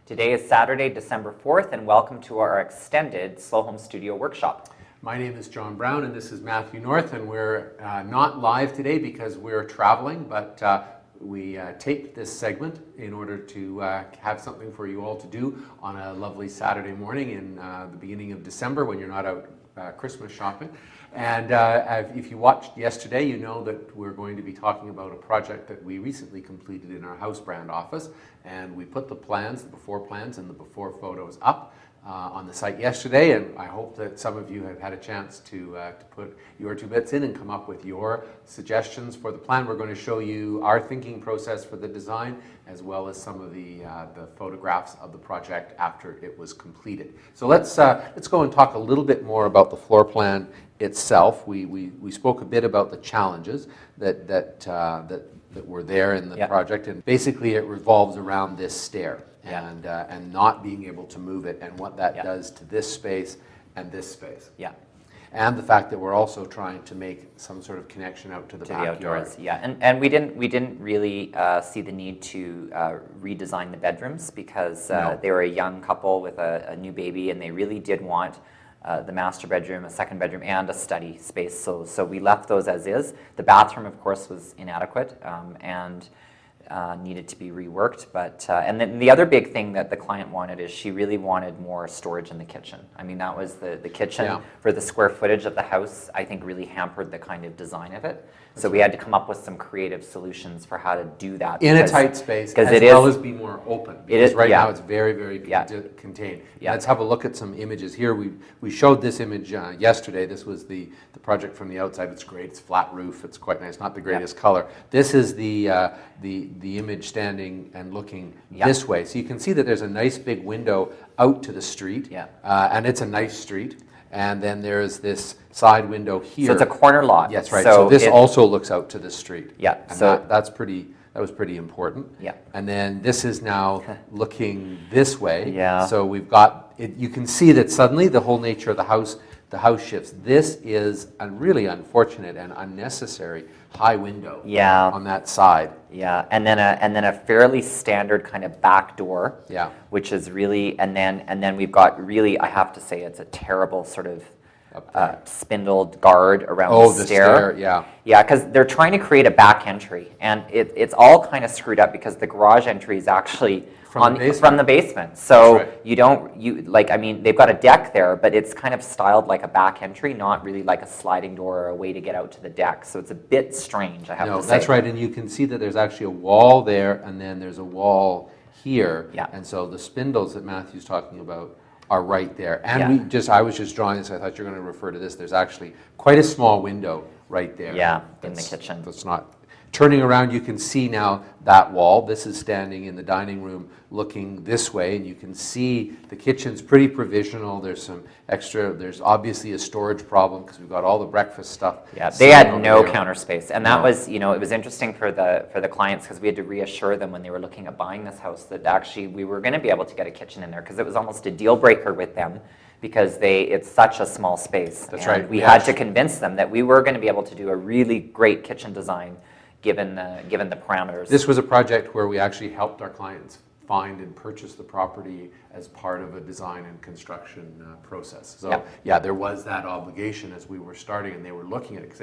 Today is Saturday, December 4th, and welcome to our extended Slow Home Studio workshop. My name is John Brown, and this is Matthew North, and we're not live today because we're traveling, but we taped this segment in order to have something for you all to do on a lovely Saturday morning in the beginning of December when you're not out Christmas shopping. And if you watched yesterday, you know that we're going to be talking about a project that we recently completed in our housebrand office, and we put the plans, the before plans and the before photos up on the site yesterday, and I hope that some of you have had a chance to put your two bits in and come up with your suggestions for the plan. We're going to show you our thinking process for the design, as well as some of the photographs of the project after it was completed. So let's go and talk a little bit more about the floor plan itself. We spoke a bit about the challenges that were there in the project, and basically it revolves around this stair. And not being able to move it, and what that does to this space and this space. Yeah. And the fact that we're also trying to make some sort of connection out to the backyard. Outdoors. Yeah, and we didn't really see the need to redesign the bedrooms because they were a young couple with a new baby, and they really did want the master bedroom, a second bedroom, and a study space. So we left those as is. The bathroom, of course, was inadequate and needed to be reworked, but and then the other big thing that the client wanted is she really wanted more storage in the kitchen. I mean, that was the kitchen for the square footage of the house, I think really hampered the kind of design of it. So we had to come up with some creative solutions for how to do that. In a tight space, as well as be more open. Because right now it's very, very contained. Let's have a look at some images here. We showed this image yesterday. This was the project from the outside. It's great. It's flat roof. It's quite nice. Not the greatest color. This is the image standing and looking this way. So you can see that there's a nice big window out to the street. And it's a nice street. And then there's this side window here. So it's a corner lot. Yes, right. So this also looks out to the street. Yeah. And so that was pretty important. Yeah. And then this is now looking this way. Yeah. So we've got it. You can see that suddenly the whole nature of the house shifts. This is a really unfortunate and unnecessary high window on that side. Yeah, and then a fairly standard kind of back door. Yeah. Which is really, and then we've got really, I have to say, it's a terrible sort of spindled guard around the stair. Yeah. Yeah, because they're trying to create a back entry, and it's all kind of screwed up because the garage entry is actually from the basement. So I mean, they've got a deck there, but it's kind of styled like a back entry, not really like a sliding door or a way to get out to the deck. So it's a bit strange, I have to say. That's right, and you can see that there's actually a wall there, and then there's a wall here. Yeah. And so the spindles that Matthew's talking about are right there. And I was just drawing this, I thought you were going to refer to this. There's actually quite a small window right there. Yeah, in the kitchen. That's not. Turning around, you can see now that wall. This is standing in the dining room looking this way, and you can see the kitchen's pretty provisional. There's some extra, there's obviously a storage problem because we've got all the breakfast stuff. Yeah, they had no counter space. And that was, it was interesting for the clients because we had to reassure them when they were looking at buying this house that actually we were going to be able to get a kitchen in there because it was almost a deal breaker with them because it's such a small space. That's right. We had to convince them that we were going to be able to do a really great kitchen design given the parameters. This was a project where we actually helped our clients find and purchase the property as part of a design and construction process. So there was that obligation as we were starting, and they were looking at it because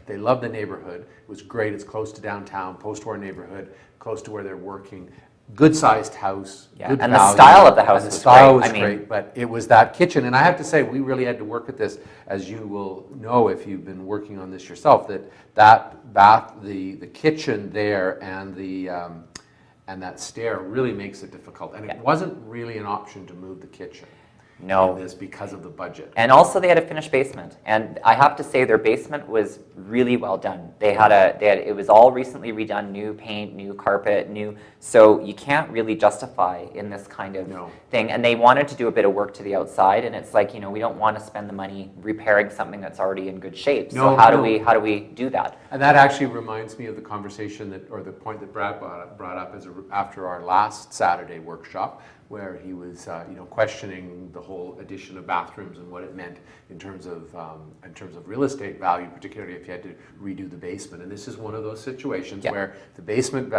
they loved the neighborhood. It was great. It's close to downtown, post-war neighborhood, close to where they're working. Good-sized house, good and the style of the house was great, but it was that kitchen. And I have to say, we really had to work at this, as you will know if you've been working on this yourself, that bath, the kitchen there, and that stair really makes it difficult. And it wasn't really an option to move the kitchen. No. This because of the budget. And also they had a finished basement. And I have to say their basement was really well done. It was all recently redone, new paint, new carpet, so you can't really justify in this kind of thing. And they wanted to do a bit of work to the outside, and it's like, we don't want to spend the money repairing something that's already in good shape. So how do we do that? And that actually reminds me of the conversation or the point that Brad brought up after our last Saturday workshop, where he was questioning the whole addition of bathrooms and what it meant in terms of real estate value, particularly if you had to redo the basement. And this is one of those situations where the basement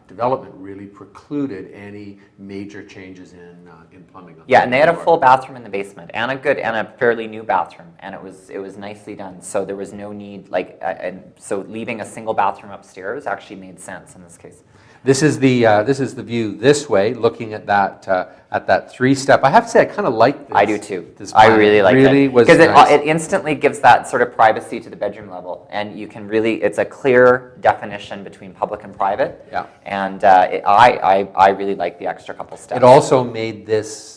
development really precluded any major changes in plumbing. Yeah, and they had a full bathroom in the basement and a fairly new bathroom, and it was nicely done. So there was no need, and so leaving a single bathroom upstairs actually made sense in this case. This is the view this way, looking at that three-step. I have to say, I kind of like this. I do too. I really like it because nice. it instantly gives that sort of privacy to the bedroom level, and you can really, it's a clear definition between public and private. Yeah. And I really like the extra couple steps. It also made this.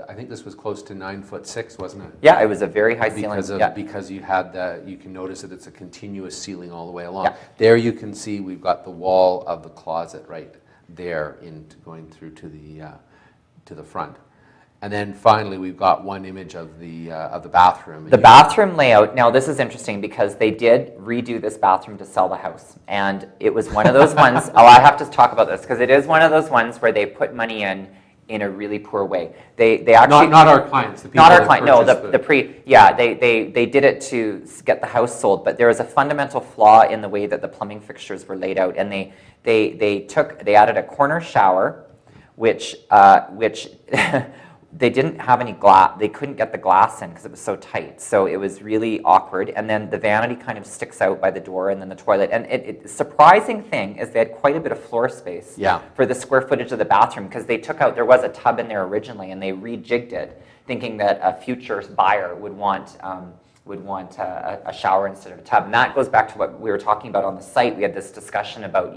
I think this was close to 9'6", wasn't it? Yeah, it was a very high ceiling. Because you had you can notice that it's a continuous ceiling all the way along. Yeah. There you can see we've got the wall of the closet right there going through to the front. And then finally we've got one image of the bathroom. The bathroom layout, now this is interesting because they did redo this bathroom to sell the house. And it was one of those ones, I have to talk about this because it is one of those ones where they put money in a really poor way. They actually not our clients, the people not our client. No, they did it to get the house sold, but there was a fundamental flaw in the way that the plumbing fixtures were laid out, and they added a corner shower, which they didn't have any glass. They couldn't get the glass in because it was so tight. So it was really awkward. And then the vanity kind of sticks out by the door, and then the toilet. And the surprising thing is they had quite a bit of floor space for the square footage of the bathroom, because they took out, there was a tub in there originally, and they rejigged it, thinking that a future buyer would want a shower instead of a tub. And that goes back to what we were talking about on the site. We had this discussion about,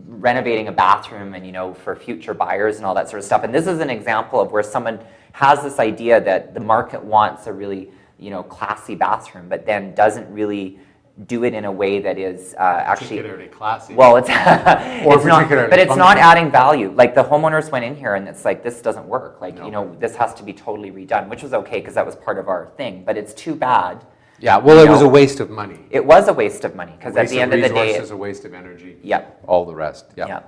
renovating a bathroom and, for future buyers and all that sort of stuff. And this is an example of where someone has this idea that the market wants a really, classy bathroom, but then doesn't really do it in a way that is actually particularly classy. Well, it's not adding value. Like the homeowners went in here and it's like, this doesn't work. Like, this has to be totally redone, which was okay because that was part of our thing. But it's too bad. Yeah, well, it was a waste of money. It was a waste of money because at the end of the day, it's a waste of energy. Yeah. All the rest. Yeah.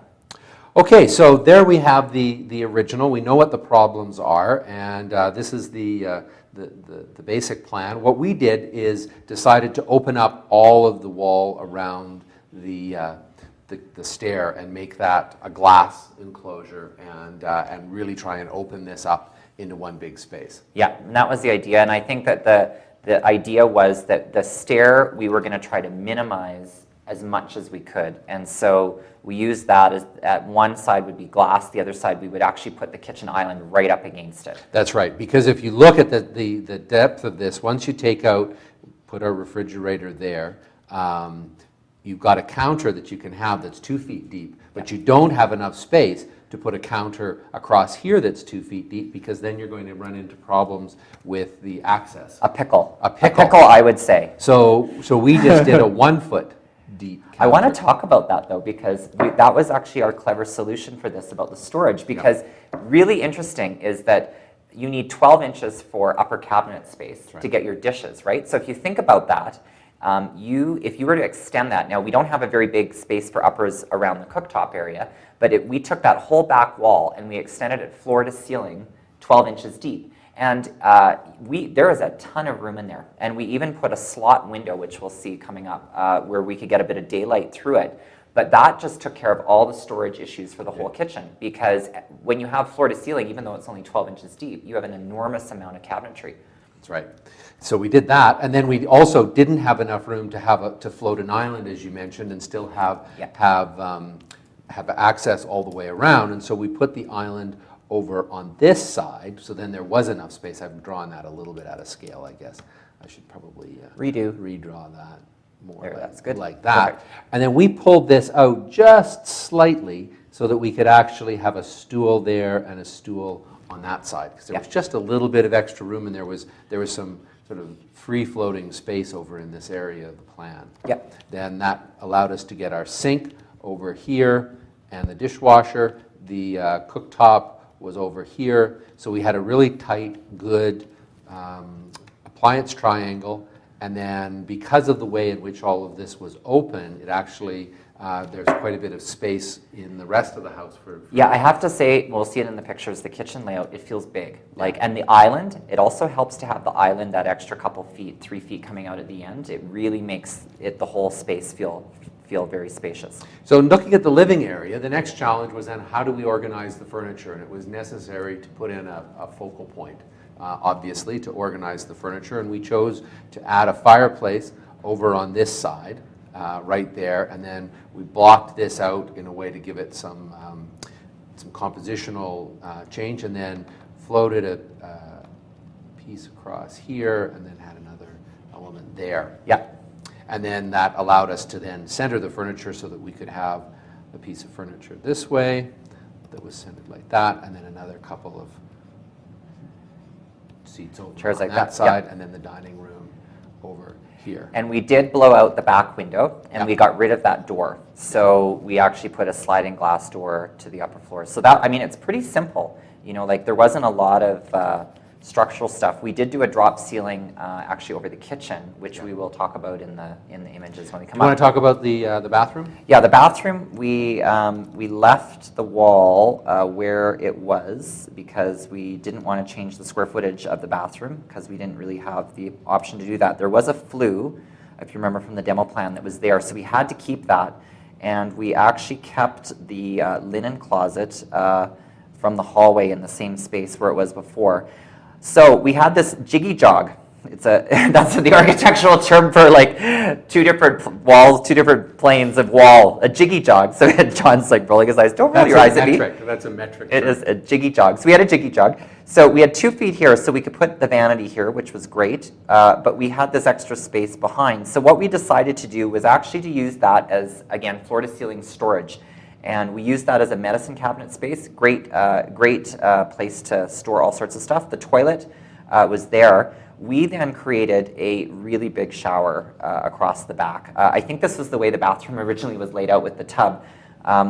Okay, so there we have the original. We know what the problems are, and this is the basic plan. What we did is decided to open up all of the wall around the stair and make that a glass enclosure, and really try and open this up into one big space. Yeah, and that was the idea. And I think that the idea was that the stair we were going to try to minimize as much as we could. And so we used that as at one side would be glass, the other side we would actually put the kitchen island right up against it. That's right, because if you look at the depth of this, once you take out, put our refrigerator there, you've got a counter that you can have that's 2 feet deep, but you don't have enough space to put a counter across here that's 2 feet deep, because then you're going to run into problems with the access. A pickle, I would say. So we just did a 1 foot deep counter. I want to talk about that though, because that was actually our clever solution for this about the storage, because really interesting is that you need 12 inches for upper cabinet space to get your dishes, right? So if you think about that, if you were to extend that, now we don't have a very big space for uppers around the cooktop area, but we took that whole back wall and we extended it floor to ceiling 12 inches deep. And there is a ton of room in there. And we even put a slot window, which we'll see coming up, where we could get a bit of daylight through it. But that just took care of all the storage issues for the whole kitchen, because when you have floor to ceiling, even though it's only 12 inches deep, you have an enormous amount of cabinetry. That's right. So we did that, and then we also didn't have enough room to float an island, as you mentioned, and still have access all the way around. And so we put the island over on this side, so then there was enough space. I've drawn that a little bit out of scale, I guess. I should probably redraw that more. There, that's good. Like that. Perfect. And then we pulled this out just slightly so that we could actually have a stool there and a stool on that side, because there was just a little bit of extra room, and there was some sort of free-floating space over in this area of the plan. Yep. Then that allowed us to get our sink over here and the dishwasher. The cooktop was over here, so we had a really tight, good appliance triangle. And then because of the way in which all of this was open, it actually there's quite a bit of space in the rest of the house for Yeah, I have to say, we'll see it in the pictures, the kitchen layout, it feels big. Like, and the island, it also helps to have the island, that extra couple feet, 3 feet coming out at the end. It really makes it, the whole space feel very spacious. So in looking at the living area, the next challenge was then how do we organize the furniture? And it was necessary to put in a focal point, obviously, to organize the furniture. And we chose to add a fireplace over on this side, right there. And then we blocked this out in a way to give it some compositional change, and then floated a piece across here, and then had another element there. Yeah. And then that allowed us to then center the furniture so that we could have a piece of furniture this way that was centered like that, and then another couple of seats over Chairs on like that that, side, yeah. and then the dining room over here. And we did blow out the back window, and we got rid of that door. So we actually put a sliding glass door to the upper floor. So that, I mean, it's pretty simple. You know, like there wasn't a lot of structural stuff. We did do a drop ceiling actually over the kitchen, which we will talk about in the images when we come Do you up. want to talk about the bathroom? Yeah, the bathroom, we left the wall where it was because we didn't want to change the square footage of the bathroom because we didn't really have the option to do that. There was a flue, if you remember from the demo plan, that was there, so we had to keep that. And we actually kept the linen closet from the hallway in the same space where it was before. So we had this jiggy jog. It's that's the architectural term for like two different walls, two different planes of wall, a jiggy jog. So John's like rolling his eyes. Don't roll your eyes at me. That's a metric. It is a jiggy jog. So we had a jiggy jog. So we had 2 feet here, so we could put the vanity here, which was great. But we had this extra space behind. So what we decided to do was actually to use that as, again, floor to ceiling storage. And we used that as a medicine cabinet space. Great place to store all sorts of stuff. The toilet was there. We then created a really big shower across the back. I think this was the way the bathroom originally was laid out with the tub.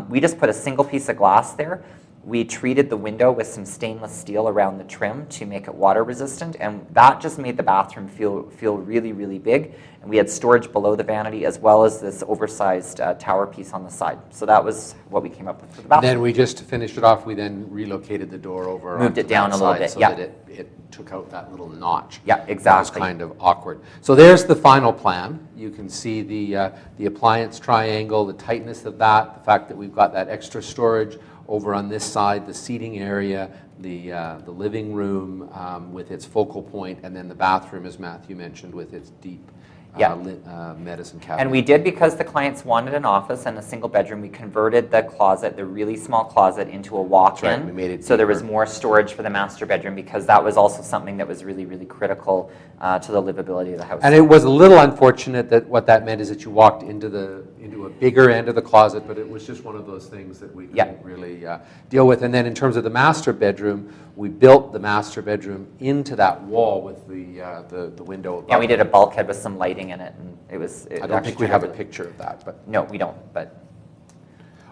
We just put a single piece of glass there. We treated the window with some stainless steel around the trim to make it water resistant, and that just made the bathroom feel really, really big. And we had storage below the vanity as well as this oversized tower piece on the side. So that was what we came up with for the bathroom. Then we just, to finish it off, we then relocated the door over. Moved it down a little bit, so yeah. that it took out that little notch. Yeah, That exactly. was kind of awkward. So there's the final plan. You can see the appliance triangle, the tightness of that, the fact that we've got that extra storage over on this side, the seating area, the living room with its focal point, and then the bathroom, as Matthew mentioned, with its deep medicine cabinet. And we did, because the clients wanted an office and a single bedroom, we converted the closet, the really small closet, into a walk-in. That's right, we made it so there was deeper. more storage for the master bedroom, because that was also something that was really, really critical to the livability of the house. And it was a little unfortunate that what that meant is that you walked into a bigger end of the closet, but it was just one of those things that we couldn't really deal with. And then in terms of the master bedroom, we built the master bedroom into that wall with the window above. Yeah, we did a bulkhead with some lighting in it, and I don't think we have a picture of that, but No, we don't. But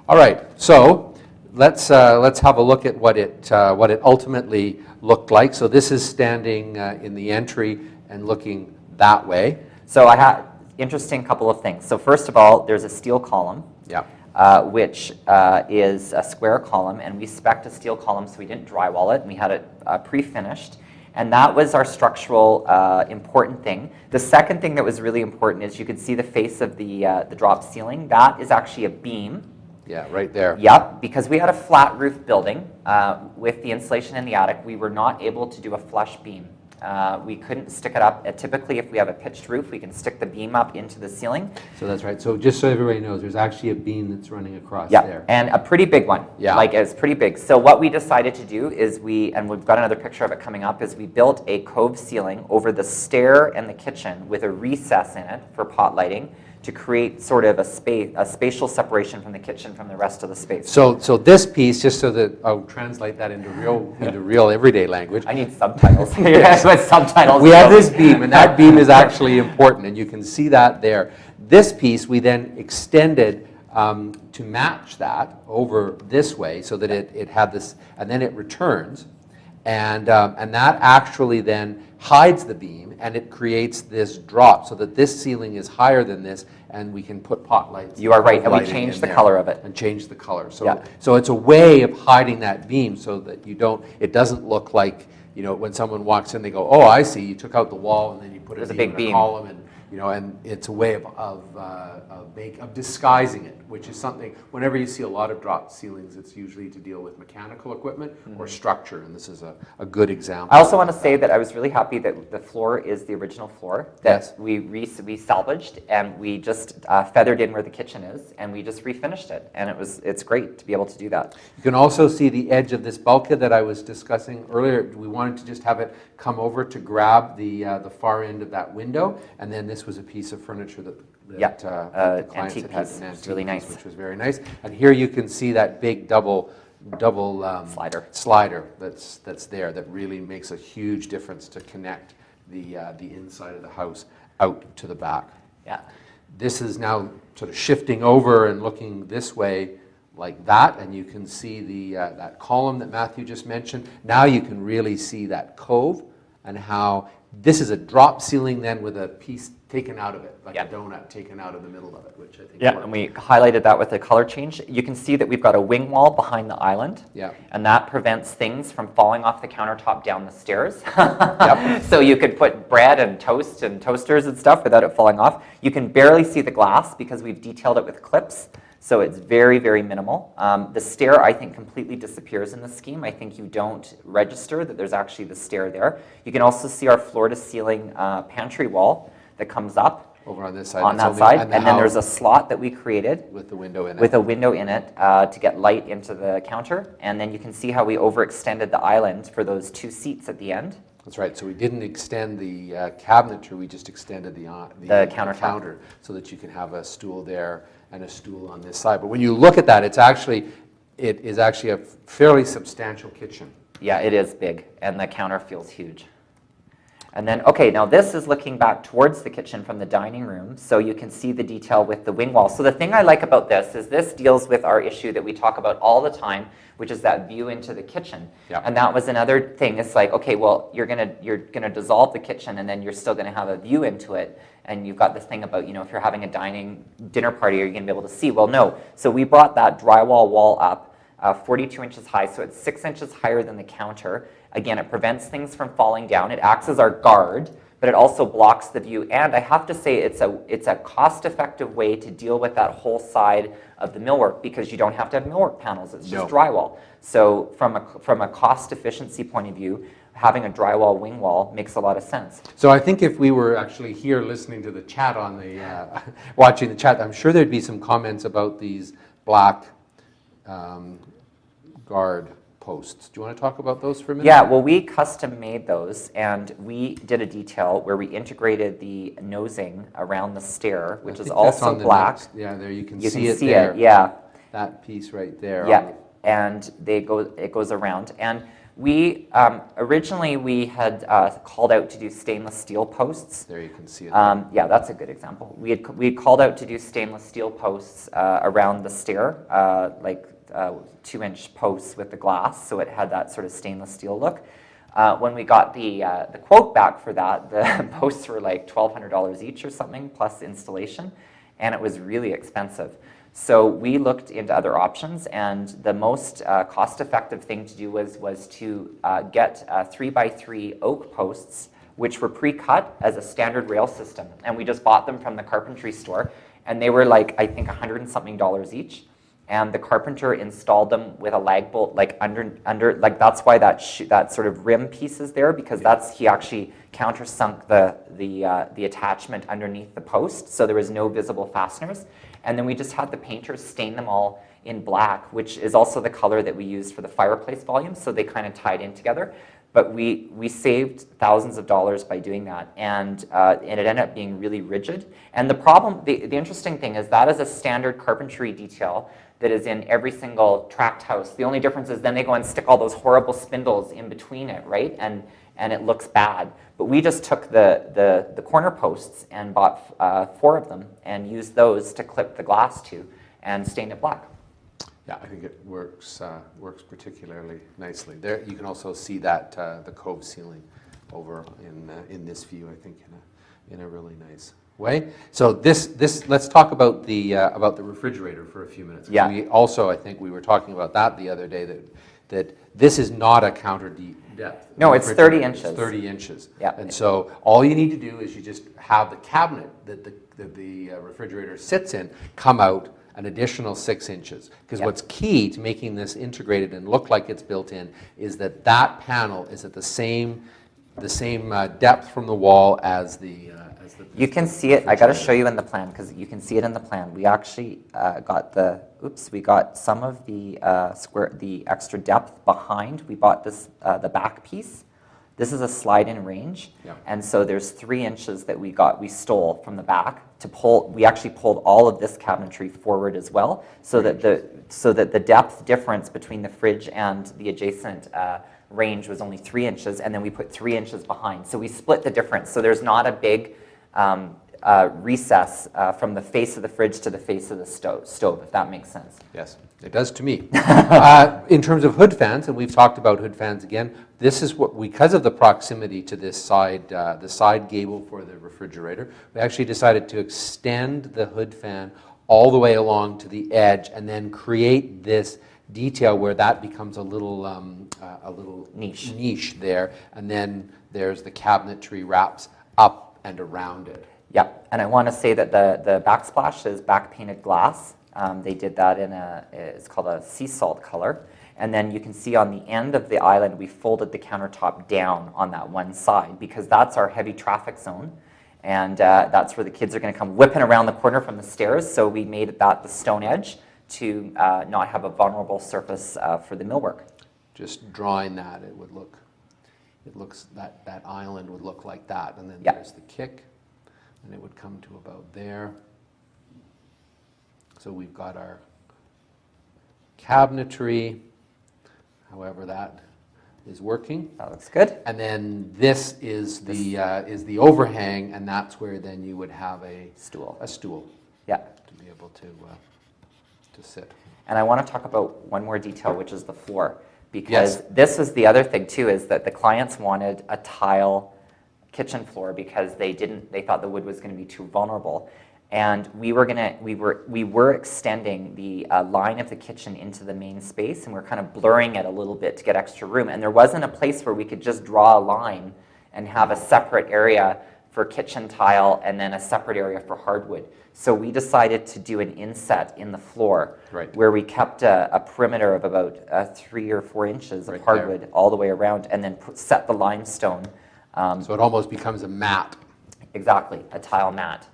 all right. So let's have a look at what it ultimately looked like. So this is standing in the entry and looking that way. so I had interesting couple of things. So first of all, there's a steel column. Yeah. Which is a square column, and we spec'd a steel column, so we didn't drywall it, and we had it pre-finished. And that was our structural important thing. The second thing that was really important is you could see the face of the drop ceiling. That is actually a beam. Yeah, right there. Yep, because we had a flat roof building with the insulation in the attic. We were not able to do a flush beam. We couldn't stick it up. Typically, if we have a pitched roof, we can stick the beam up into the ceiling. So that's right. So just so everybody knows, there's actually a beam that's running across Yeah, there. and a pretty big one. Yeah. Like, it's pretty big. So what we decided to do is and we've got another picture of it coming up, is we built a cove ceiling over the stair and the kitchen with a recess in it for pot lighting to create sort of a spatial separation from the kitchen from the rest of the space. So this piece, just so that I'll translate that into real everyday language. I need subtitles. Yes, with subtitles. We have this beam, and that beam is actually important, and you can see that there. This piece we then extended to match that over this way, so that it had this, and then it returns. And that actually then hides the beam, and it creates this drop so that this ceiling is higher than this, and we can put pot lights. You are right, and we lighting changed in the there color of it. and change the color. So, Yeah. so it's a way of hiding that beam so that it doesn't look like, when someone walks in, they go, oh, I see, you took out the wall and then you put There's a a beam big in a beam. column, and and it's a way of disguising it, which is something, whenever you see a lot of drop ceilings, it's usually to deal with mechanical equipment or structure, and this is a good example. I also want to say that I was really happy that the floor is the original floor that Yes. we salvaged, and we just feathered in where the kitchen is, and we just refinished it, and it's great to be able to do that. You can also see the edge of this bulkhead that I was discussing earlier. We wanted to just have it come over to grab the far end of that window, and then this was a piece of furniture that the clients antique had piece. an It's really nice. which was very nice. And here you can see that big double slider that's there, that really makes a huge difference to connect the inside of the house out to the back. Yeah. This is now sort of shifting over and looking this way like that, and you can see that column that Matthew just mentioned. Now you can really see that cove and how this is a drop ceiling then with a piece taken out of it, like a donut taken out of the middle of it, which I think works. And we highlighted that with a color change. You can see that we've got a wing wall behind the island, and that prevents things from falling off the countertop down the stairs. So you could put bread and toast and toasters and stuff without it falling off. You can barely see the glass because we've detailed it with clips. So it's very, very minimal. The stair, I think, completely disappears in the scheme. I think you don't register that there's actually the stair there. You can also see our floor-to-ceiling pantry wall that comes up over on this side. On that side, and then there's a slot that we created with the window in it. With a window in it to get light into the counter. And then you can see how we overextended the island for those 2 seats at the end. That's right. So we didn't extend the cabinetry, we just extended the counter so that you can have a stool there and a stool on this side. But when you look at that, it is actually a fairly substantial kitchen. Yeah, it is big, and the counter feels huge. And then, okay, now this is looking back towards the kitchen from the dining room, so you can see the detail with the wing wall. So the thing I like about this is this deals with our issue that we talk about all the time, which is that view into the kitchen. And that was another thing. It's like, okay, well, you're gonna dissolve the kitchen, and then you're still gonna have a view into it. And you've got this thing about, if you're having a dinner party, are you gonna be able to see? Well, no. So we brought that drywall wall up 42 inches high, so it's 6 inches higher than the counter. Again, it prevents things from falling down. It acts as our guard, but it also blocks the view. And I have to say, it's a cost-effective way to deal with that whole side of the millwork, because you don't have to have millwork panels. It's just drywall. So from a cost efficiency point of view, having a drywall wing wall makes a lot of sense. So I think if we were actually here listening to the chat on the watching the chat, I'm sure there'd be some comments about these black guard posts. Do you want to talk about those for a minute? Yeah, well, we custom made those, and we did a detail where we integrated the nosing around the stair, which is also black. There you can see it. You can see there. it, yeah. That piece right there. Yeah, and it goes around. And we originally we had called out to do stainless steel posts. There you can see it. Yeah, that's a good example. We had called out to do stainless steel posts around the stair, like 2-inch posts with the glass, so it had that sort of stainless steel look. When we got the quote back for that, the posts were like $1,200 each or something, plus installation, and it was really expensive. So we looked into other options, and the most cost-effective thing to do was to get 3x3 oak posts, which were pre-cut as a standard rail system, and we just bought them from the carpentry store, and they were like, I think, $100 and something each. And the carpenter installed them with a lag bolt, like under, like that's why that sort of rim piece is there, because he actually countersunk the attachment underneath the post, so there was no visible fasteners. And then we just had the painters stain them all in black, which is also the color that we used for the fireplace volume, so they kind of tied in together. But we saved thousands of dollars by doing that, and it ended up being really rigid. And the problem, the interesting thing is that is a standard carpentry detail that is in every single tract house. The only difference is then they go and stick all those horrible spindles in between it, right? And it looks bad. But we just took the corner posts and bought 4 of them and used those to clip the glass to and stained it black. Yeah, I think it works particularly nicely. There, you can also see that the cove ceiling over in this view, I think, in a really nice way. So let's talk about the refrigerator for a few minutes. Yeah. We also, I think we were talking about that the other day, that this is not a counter depth. No, it's 30 inches. It's 30 inches. Yeah. And so all you need to do is you just have the cabinet that the refrigerator sits in come out an additional 6 inches. Because Yep. what's key to making this integrated and look like it's built in is that panel is at the same depth from the wall as the. You can see it. I got to show you in the plan because you can see it in the plan. We actually we got some of the the extra depth behind. We bought this the back piece. This is a slide-in range, Yeah. and so there's 3 inches that we stole from the back to pull. We actually pulled all of this cabinetry forward as well, so that the depth difference between the fridge and the adjacent range was only 3 inches, and then we put 3 inches behind. So we split the difference. So there's not a big recess from the face of the fridge to the face of the stove, if that makes sense. Yes, it does to me. In terms of hood fans, and we've talked about hood fans again, this is what, because of the proximity to this side, the side gable for the refrigerator, we actually decided to extend the hood fan all the way along to the edge and then create this detail where that becomes a little niche there, and then there's the cabinetry wraps up and around it. Yeah, and I want to say that the backsplash is back painted glass. They did that in it's called a sea salt color. And then you can see on the end of the island, we folded the countertop down on that one side because that's our heavy traffic zone. And that's where the kids are going to come whipping around the corner from the stairs. So we made that the stone edge to not have a vulnerable surface for the millwork. Just drawing that, it looks that island would look like that. And then Yeah. there's the kick, and it would come to about there. So we've got our cabinetry, however that is working. That looks good. And then this is the overhang, and that's where then you would have a Stool. Yeah. to be able to sit. And I want to talk about one more detail, which is the floor. Because Yes. this is the other thing too, is that the clients wanted a tile kitchen floor because they thought the wood was going to be too vulnerable. And we were extending the line of the kitchen into the main space, and we're kind of blurring it a little bit to get extra room. And there wasn't a place where we could just draw a line and have a separate area for kitchen tile and then a separate area for hardwood. So we decided to do an inset in the floor, Right. where we kept a perimeter of about 3 or 4 inches of Right hardwood there. all the way around, and then set the limestone. So it almost becomes a mat. Exactly, a tile mat.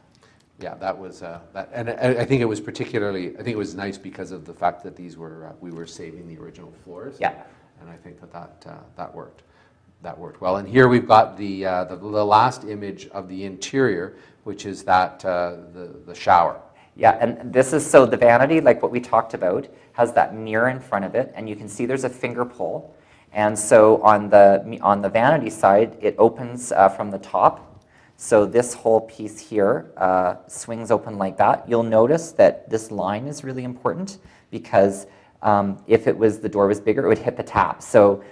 Yeah, that was that, and I think it was it was nice because of the fact that these were we were saving the original floors. Yeah. And I think that worked. That worked well. And here we've got the last image of the interior, which is that the shower. Yeah, and this is, so the vanity, like what we talked about, has that mirror in front of it, and you can see there's a finger pull. And so on the vanity side, it opens from the top. So this whole piece here swings open like that. You'll notice that this line is really important because if the door was bigger, it would hit the tap. So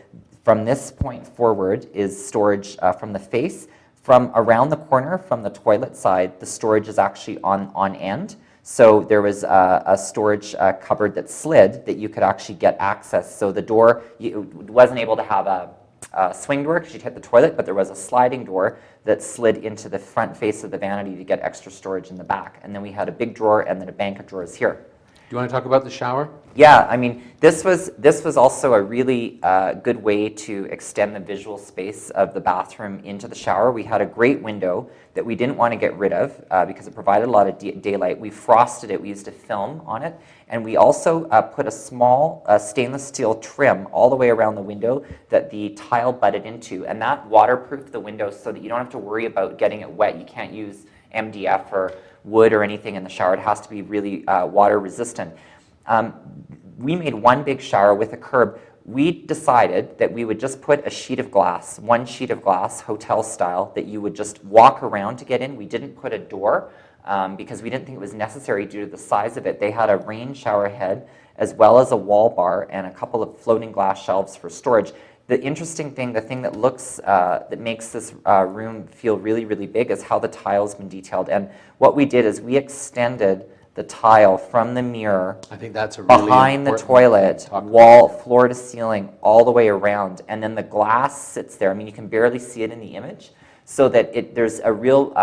from this point forward is storage from the face. From around the corner, from the toilet side, the storage is actually on end. So there was a storage cupboard that slid that you could actually get access. So the door, you wasn't able to have a swing door because you'd hit the toilet, but there was a sliding door that slid into the front face of the vanity to get extra storage in the back. And then we had a big drawer and then a bank of drawers here. Do you want to talk about the shower? Yeah, I mean, this was also a really good way to extend the visual space of the bathroom into the shower. We had a great window that we didn't want to get rid of because it provided a lot of daylight. We frosted it, we used a film on it, and we also put a small stainless steel trim all the way around the window that the tile butted into, and that waterproofed the window so that you don't have to worry about getting it wet. You can't use MDF or wood or anything in the shower. It has to be really water resistant. We made one big shower with a curb. We decided that we would just put a sheet of glass, one sheet of glass, hotel style, that you would just walk around to get in. We didn't put a door because we didn't think it was necessary due to the size of it. They had a rain shower head as well as a wall bar and a couple of floating glass shelves for storage. The interesting thing, the thing that that makes this room feel really, really big is how the tile's been detailed. And what we did is we extended the tile from the mirror, I think that's a really behind the important toilet, thing to talk wall, about. floor to ceiling, all the way around. And then the glass sits there. I mean, you can barely see it in the image, so that there's a real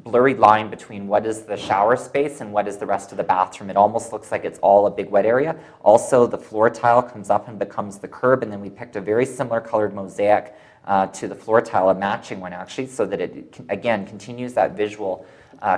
blurry line between what is the shower space and what is the rest of the bathroom. It almost looks like it's all a big wet area. Also, the floor tile comes up and becomes the curb, and then we picked a very similar colored mosaic to the floor tile, a matching one actually, so that it, again, continues that visual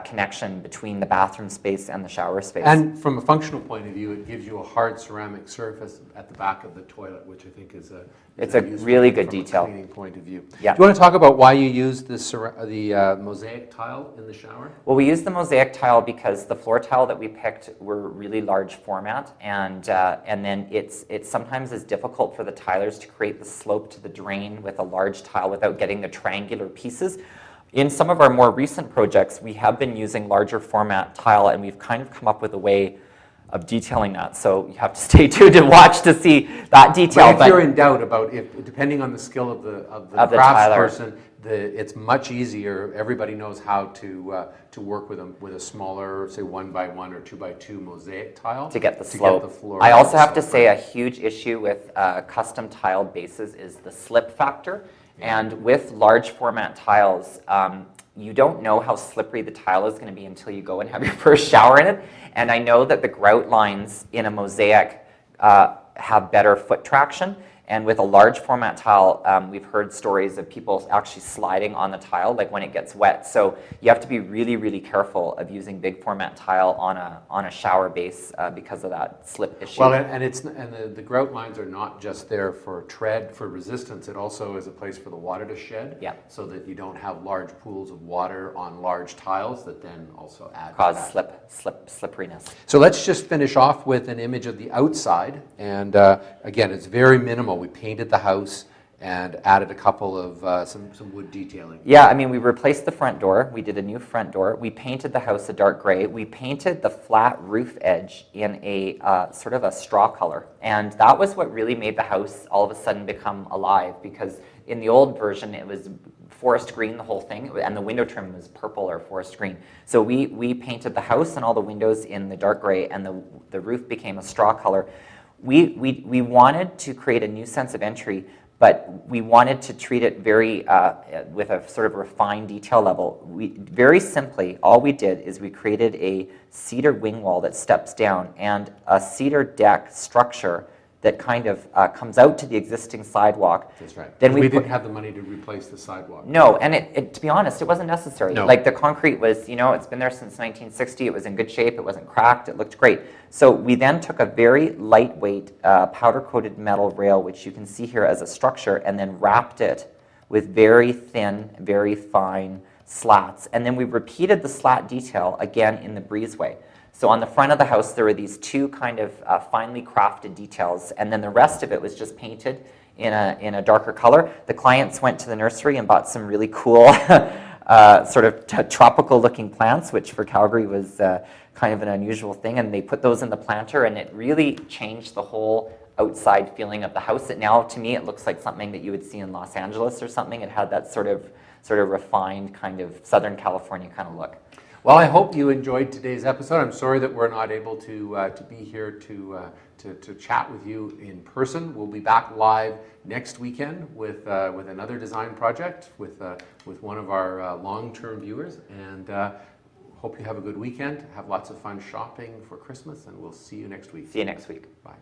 connection between the bathroom space and the shower space. And from a functional point of view, it gives you a hard ceramic surface at the back of the toilet, which I think is a useful really thing good from detail. a cleaning point of view. Yeah. Do you want to talk about why you use the mosaic tile in the shower? Well, we used the mosaic tile because the floor tile that we picked were really large format, and then it sometimes is difficult for the tilers to create the slope to the drain with a large tile without getting the triangular pieces. In some of our more recent projects, we have been using larger format tile, and we've kind of come up with a way of detailing that. So you have to stay tuned and watch to see that detail. But if you're in doubt about depending on the skill of the craftsperson, it's much easier. Everybody knows how to work with a smaller, say 1x1 or 2x2 mosaic tile to get the slope. Floor I also have to say a huge issue with custom tiled bases is the slip factor. And with large format tiles, you don't know how slippery the tile is going to be until you go and have your first shower in it. And I know that the grout lines in a mosaic have better foot traction. And with a large format tile, we've heard stories of people actually sliding on the tile, like when it gets wet. So you have to be really, really careful of using big format tile on a shower base because of that slip issue. Well, and the grout lines are not just there for tread, for resistance. It also is a place for the water to shed, so that you don't have large pools of water on large tiles that then also add cause to that. slipperiness. So let's just finish off with an image of the outside. And again, it's very minimal. We painted the house and added a couple of some wood detailing. Yeah, I mean, we replaced the front door. We did a new front door. We painted the house a dark gray. We painted the flat roof edge in a sort of a straw color. And that was what really made the house all of a sudden become alive, because in the old version, it was forest green, the whole thing, and the window trim was purple or forest green. So we painted the house and all the windows in the dark gray, and the roof became a straw color. We wanted to create a new sense of entry, but we wanted to treat it very with a sort of refined detail level. Very simply, all we did is we created a cedar wing wall that steps down and a cedar deck structure that kind of comes out to the existing sidewalk. That's right. Then we didn't have the money to replace the sidewalk. No, and to be honest, it wasn't necessary. No. Like the concrete was, it's been there since 1960. It was in good shape. It wasn't cracked. It looked great. So we then took a very lightweight powder-coated metal rail, which you can see here as a structure, and then wrapped it with very thin, very fine slats. And then we repeated the slat detail again in the breezeway. So on the front of the house, there were these two kind of finely crafted details, and then the rest of it was just painted in a darker color. The clients went to the nursery and bought some really cool sort of tropical-looking plants, which for Calgary was kind of an unusual thing, and they put those in the planter, and it really changed the whole outside feeling of the house. Now, to me, it looks like something that you would see in Los Angeles or something. It had that sort of refined kind of Southern California kind of look. Well, I hope you enjoyed today's episode. I'm sorry that we're not able to be here to chat with you in person. We'll be back live next weekend with another design project with one of our long-term viewers. And hope you have a good weekend. Have lots of fun shopping for Christmas, and we'll see you next week. See you next week. Bye.